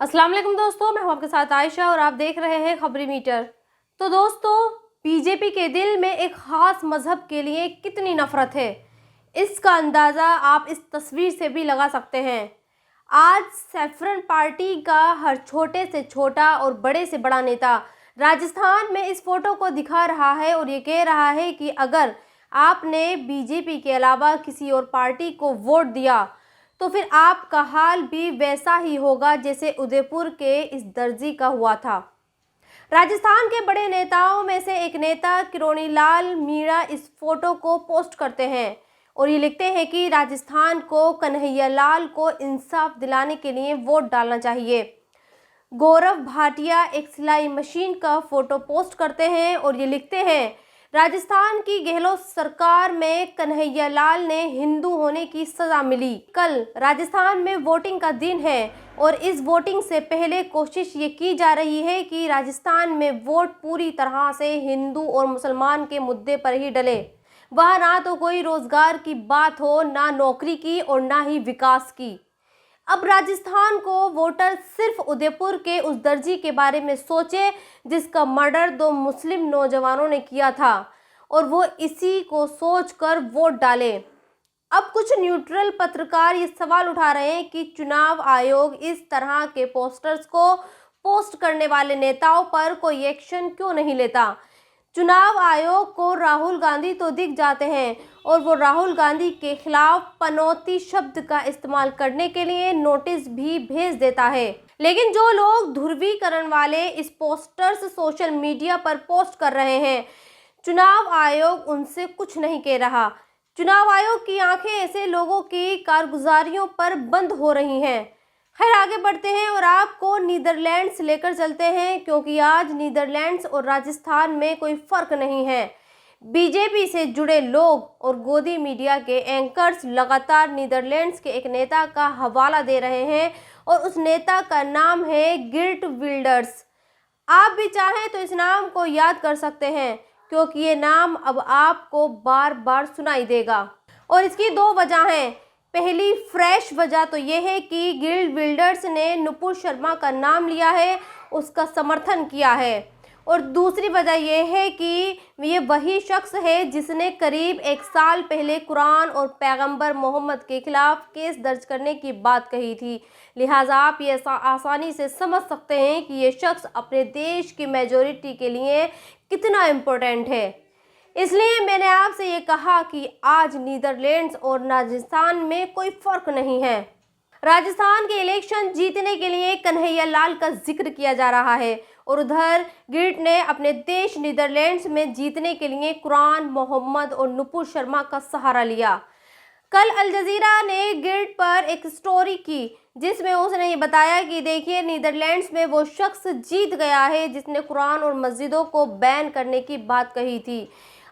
अस्सलाम वालेकुम दोस्तों, मैं हूं आपके साथ आयशा और आप देख रहे हैं खबरी मीटर। तो दोस्तों, बीजेपी के दिल में एक ख़ास मज़हब के लिए कितनी नफ़रत है, इसका अंदाज़ा आप इस तस्वीर से भी लगा सकते हैं। आज सैफरन पार्टी का हर छोटे से छोटा और बड़े से बड़ा नेता राजस्थान में इस फोटो को दिखा रहा है और ये कह रहा है कि अगर आपने बीजेपी के अलावा किसी और पार्टी को वोट दिया तो फिर आपका हाल भी वैसा ही होगा जैसे उदयपुर के इस दर्जी का हुआ था। राजस्थान के बड़े नेताओं में से एक नेता किरोड़ी लाल मीणा इस फोटो को पोस्ट करते हैं और ये लिखते हैं कि राजस्थान को कन्हैया लाल को इंसाफ दिलाने के लिए वोट डालना चाहिए। गौरव भाटिया एक सिलाई मशीन का फोटो पोस्ट करते हैं और ये लिखते हैं, राजस्थान की गहलोत सरकार में कन्हैया लाल ने हिंदू होने की सजा मिली। कल राजस्थान में वोटिंग का दिन है और इस वोटिंग से पहले कोशिश ये की जा रही है कि राजस्थान में वोट पूरी तरह से हिंदू और मुसलमान के मुद्दे पर ही डले। वहाँ ना तो कोई रोजगार की बात हो, ना नौकरी की और ना ही विकास की। अब राजस्थान को वोटर सिर्फ उदयपुर के उस दर्जी के बारे में सोचे जिसका मर्डर 2 मुस्लिम नौजवानों ने किया था और वो इसी को सोचकर वोट डाले। अब कुछ न्यूट्रल पत्रकार ये सवाल उठा रहे हैं कि चुनाव आयोग इस तरह के पोस्टर्स को पोस्ट करने वाले नेताओं पर कोई एक्शन क्यों नहीं लेता। चुनाव आयोग को राहुल गांधी तो दिख जाते हैं और वो राहुल गांधी के खिलाफ पनौती शब्द का इस्तेमाल करने के लिए नोटिस भी भेज देता है, लेकिन जो लोग ध्रुवीकरण वाले इस पोस्टर्स सोशल मीडिया पर पोस्ट कर रहे हैं, चुनाव आयोग उनसे कुछ नहीं कह रहा। चुनाव आयोग की आंखें ऐसे लोगों की कारगुजारियों पर बंद हो रही हैं। खैर, आगे बढ़ते हैं और आपको नीदरलैंड्स लेकर चलते हैं, क्योंकि आज नीदरलैंड्स और राजस्थान में कोई फर्क नहीं है। बीजेपी से जुड़े लोग और गोदी मीडिया के एंकर्स लगातार नीदरलैंड्स के एक नेता का हवाला दे रहे हैं और उस नेता का नाम है गिर्ट विल्डर्स। आप भी चाहें तो इस नाम को याद कर सकते हैं, क्योंकि ये नाम अब आपको बार बार सुनाई देगा और इसकी 2 वजह हैं। पहली फ्रेश वजह तो ये है कि गिल्ड बिल्डर्स ने नुपुर शर्मा का नाम लिया है, उसका समर्थन किया है, और दूसरी वजह यह है कि ये वही शख्स है जिसने करीब 1 साल पहले कुरान और पैगंबर मोहम्मद के खिलाफ केस दर्ज करने की बात कही थी। लिहाजा आप ये आसानी से समझ सकते हैं कि ये शख्स अपने देश की मेजॉरिटी के लिए कितना इम्पोर्टेंट है। इसलिए मैंने आपसे ये कहा कि आज नीदरलैंड्स और राजस्थान में कोई फर्क नहीं है। राजस्थान के इलेक्शन जीतने के लिए कन्हैया लाल का जिक्र किया जा रहा है और उधर गिर्ट ने अपने देश नीदरलैंड्स में जीतने के लिए कुरान, मोहम्मद और नुपुर शर्मा का सहारा लिया। कल अल जजीरा ने गिर्ट पर एक स्टोरी की जिसमें उसने ये बताया कि देखिए, नीदरलैंड्स में वो शख्स जीत गया है जिसने कुरान और मस्जिदों को बैन करने की बात कही थी।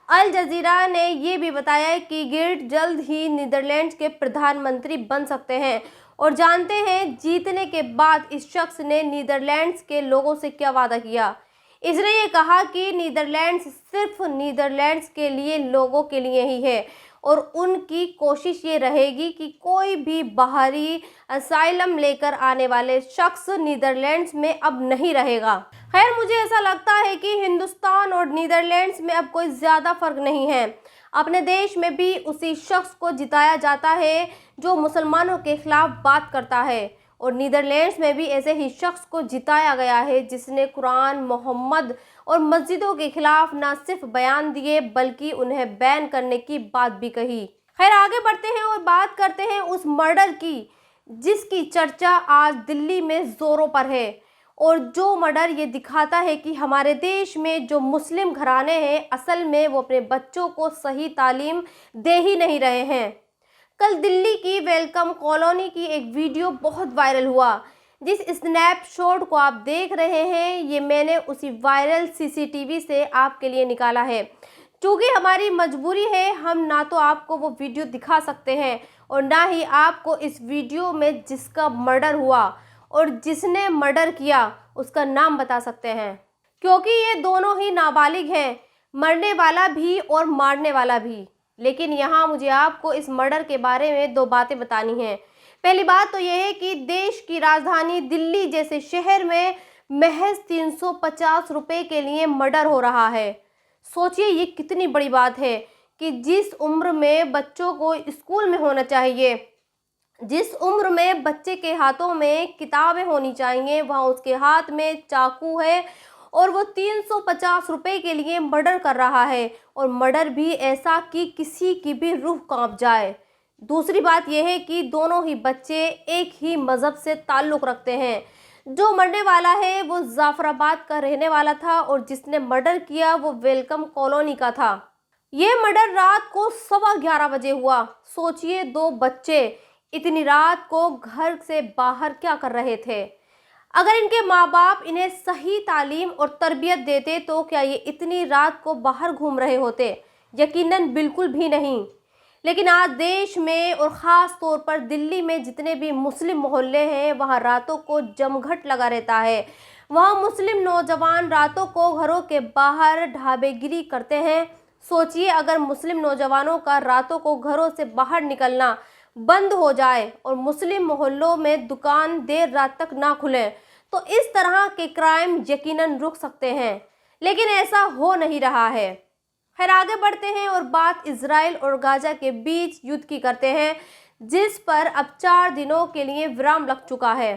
अल जजीरा ने ये भी बताया कि गिर्ट जल्द ही नीदरलैंड्स के प्रधानमंत्री बन सकते हैं और जानते हैं जीतने के बाद इस शख्स ने नीदरलैंड्स के लोगों से क्या वादा किया। इसने ये कहा कि नीदरलैंड्स सिर्फ नीदरलैंड्स के लिए, लोगों के लिए ही है और उनकी कोशिश ये रहेगी कि कोई भी बाहरी असाइलम लेकर आने वाले शख्स नीदरलैंड्स में अब नहीं रहेगा। खैर, मुझे ऐसा लगता है कि हिंदुस्तान और नीदरलैंड्स में अब कोई ज़्यादा फर्क नहीं है। अपने देश में भी उसी शख्स को जिताया जाता है जो मुसलमानों के खिलाफ बात करता है और नीदरलैंड्स में भी ऐसे ही शख्स को जिताया गया है जिसने कुरान, मोहम्मद और मस्जिदों के खिलाफ न सिर्फ बयान दिए बल्कि उन्हें बैन करने की बात भी कही। खैर, आगे बढ़ते हैं और बात करते हैं उस मर्डर की जिसकी चर्चा आज दिल्ली में जोरों पर है और जो मर्डर ये दिखाता है कि हमारे देश में जो मुस्लिम घराने हैं असल में वो अपने बच्चों को सही तालीम दे ही नहीं रहे हैं। कल दिल्ली की वेलकम कॉलोनी की एक वीडियो बहुत वायरल हुआ। जिस स्नैपशॉट को आप देख रहे हैं ये मैंने उसी वायरल सीसीटीवी से आपके लिए निकाला है। चूँकि हमारी मजबूरी है, हम ना तो आपको वो वीडियो दिखा सकते हैं और ना ही आपको इस वीडियो में जिसका मर्डर हुआ और जिसने मर्डर किया उसका नाम बता सकते हैं, क्योंकि ये दोनों ही नाबालिग हैं, मरने वाला भी और मारने वाला भी। लेकिन यहाँ मुझे आपको इस मर्डर के बारे में 2 बातें बतानी हैं। पहली बात तो यह है कि देश की राजधानी दिल्ली जैसे शहर में महज 350 रुपए के लिए मर्डर हो रहा है। सोचिए ये कितनी बड़ी बात है कि जिस उम्र में बच्चों को स्कूल में होना चाहिए, जिस उम्र में बच्चे के हाथों में किताबें होनी चाहिए, वहाँ उसके हाथ में चाकू है और वो 350 रुपए के लिए मर्डर कर रहा है, और मर्डर भी ऐसा कि किसी की भी रूह कांप जाए। दूसरी बात यह है कि दोनों ही बच्चे एक ही मज़हब से ताल्लुक़ रखते हैं। जो मरने वाला है वो जाफराबाद का रहने वाला था और जिसने मर्डर किया वो वेलकम कॉलोनी का था। ये मर्डर रात को 11:15 बजे हुआ। सोचिए, दो बच्चे इतनी रात को घर से बाहर क्या कर रहे थे? अगर इनके माँ बाप इन्हें सही तालीम और तरबियत देते तो क्या ये इतनी रात को बाहर घूम रहे होते? यकीनन बिल्कुल भी नहीं। लेकिन आज देश में और ख़ास तौर पर दिल्ली में जितने भी मुस्लिम मोहल्ले हैं, वहाँ रातों को जमघट लगा रहता है। वहाँ मुस्लिम नौजवान रातों को घरों के बाहर ढाबेगिरी करते हैं। सोचिए, अगर मुस्लिम नौजवानों का रातों को घरों से बाहर निकलना बंद हो जाए और मुस्लिम मोहल्लों में दुकान देर रात तक ना खुलें, तो इस तरह के क्राइम यकीनन रुक सकते हैं। लेकिन ऐसा हो नहीं रहा है। खैर, आगे बढ़ते हैं और बात इजराइल और गाजा के बीच युद्ध की करते हैं, जिस पर अब 4 दिनों के लिए विराम लग चुका है।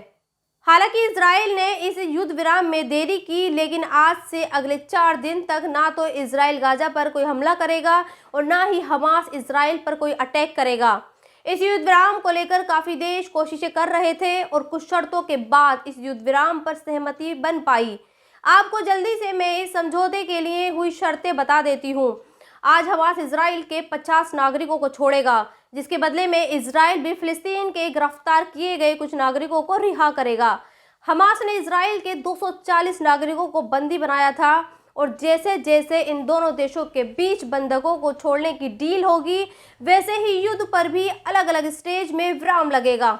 हालांकि इजराइल ने इस युद्ध विराम में देरी की, लेकिन आज से अगले 4 दिन तक ना तो इजराइल गाजा पर कोई हमला करेगा और ना ही हमास इजराइल पर कोई अटैक करेगा। इस युद्ध विराम को लेकर काफ़ी देश कोशिशें कर रहे थे और कुछ शर्तों के बाद इस युद्ध विराम पर सहमति बन पाई। आपको जल्दी से मैं इस समझौते के लिए हुई शर्तें बता देती हूँ। आज हमास इजराइल के 50 नागरिकों को छोड़ेगा, जिसके बदले में इजराइल भी फिलिस्तीन के गिरफ्तार किए गए कुछ नागरिकों को रिहा करेगा। हमास ने इजराइल के 240 नागरिकों को बंदी बनाया था और जैसे जैसे इन दोनों देशों के बीच बंधकों को छोड़ने की डील होगी, वैसे ही युद्ध पर भी अलग अलग स्टेज में विराम लगेगा।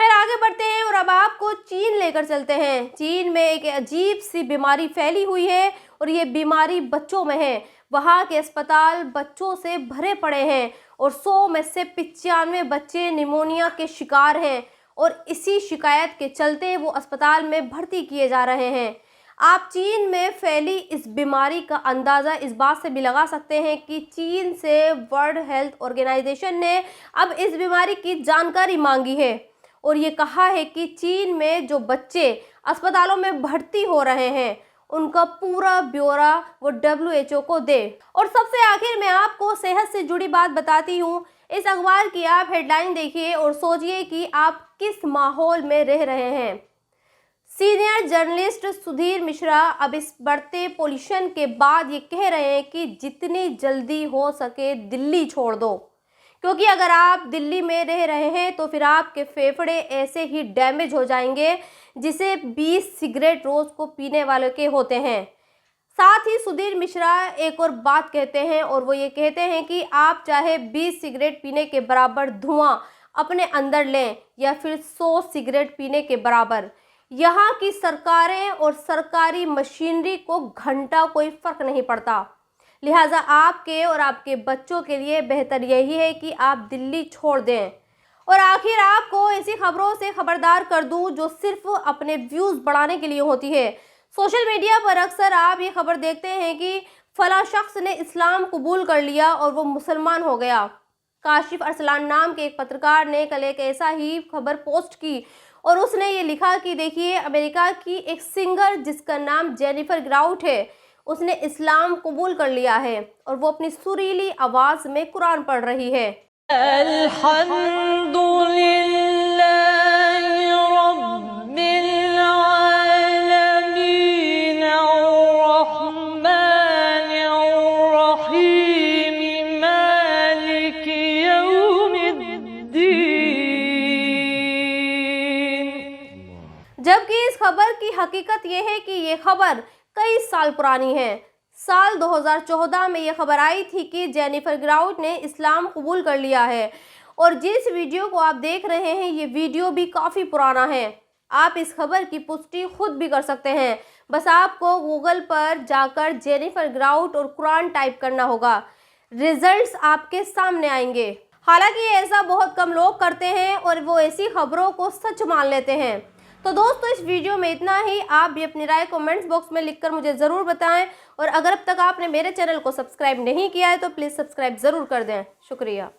खैर, आगे बढ़ते हैं और अब आपको चीन लेकर चलते हैं। चीन में एक अजीब सी बीमारी फैली हुई है और ये बीमारी बच्चों में है। वहाँ के अस्पताल बच्चों से भरे पड़े हैं और 100 में से 95 बच्चे निमोनिया के शिकार हैं और इसी शिकायत के चलते वो अस्पताल में भर्ती किए जा रहे हैं। आप चीन में फैली इस बीमारी का अंदाज़ा इस बात से भी लगा सकते हैं कि चीन से वर्ल्ड हेल्थ ऑर्गेनाइजेशन ने अब इस बीमारी की जानकारी मांगी है और ये कहा है कि चीन में जो बच्चे अस्पतालों में भर्ती हो रहे हैं उनका पूरा ब्यौरा वो WHO को दे। और सबसे आखिर में आपको सेहत से जुड़ी बात बताती हूँ। इस अखबार की आप हेडलाइन देखिए और सोचिए कि आप किस माहौल में रह रहे हैं। सीनियर जर्नलिस्ट सुधीर मिश्रा अब इस बढ़ते पोल्यूशन के बाद ये कह रहे हैं कि जितनी जल्दी हो सके दिल्ली छोड़ दो, क्योंकि अगर आप दिल्ली में रह रहे हैं तो फिर आपके फेफड़े ऐसे ही डैमेज हो जाएंगे जिसे 20 सिगरेट रोज को पीने वालों के होते हैं। साथ ही सुधीर मिश्रा एक और बात कहते हैं और वो ये कहते हैं कि आप चाहे 20 सिगरेट पीने के बराबर धुआं अपने अंदर लें या फिर 100 सिगरेट पीने के बराबर, यहाँ की सरकारें और सरकारी मशीनरी को घंटा कोई फर्क नहीं पड़ता। लिहाजा आपके और आपके बच्चों के लिए बेहतर यही है कि आप दिल्ली छोड़ दें। और आखिर आपको ऐसी खबरों से खबरदार कर दूं जो सिर्फ अपने व्यूज़ बढ़ाने के लिए होती है। सोशल मीडिया पर अक्सर आप ये खबर देखते हैं कि फला शख्स ने इस्लाम कबूल कर लिया और वो मुसलमान हो गया। काशिफ अरसलान नाम के एक पत्रकार ने कल एक ऐसा ही खबर पोस्ट की और उसने ये लिखा कि देखिए, अमेरिका की एक सिंगर जिसका नाम जेनिफर ग्राउट है, उसने इस्लाम कबूल कर लिया है और वो अपनी सुरीली आवाज़ में कुरान पढ़ रही है। जबकि इस खबर की हकीकत यह है कि ये खबर कई साल पुरानी है। साल 2014 में यह खबर आई थी कि जेनिफर ग्राउट ने इस्लाम कबूल कर लिया है और जिस वीडियो को आप देख रहे हैं ये वीडियो भी काफ़ी पुराना है। आप इस खबर की पुष्टि खुद भी कर सकते हैं। बस आपको गूगल पर जाकर जेनिफर ग्राउट और कुरान टाइप करना होगा। रिजल्ट्स आपके सामने आएंगे। हालांकि ऐसा बहुत कम लोग करते हैं और वो ऐसी खबरों को सच मान लेते हैं। तो दोस्तों इस वीडियो में इतना ही। आप भी अपनी राय कमेंट्स बॉक्स में लिखकर मुझे ज़रूर बताएं और अगर अब तक आपने मेरे चैनल को सब्सक्राइब नहीं किया है तो प्लीज़ सब्सक्राइब ज़रूर कर दें। शुक्रिया।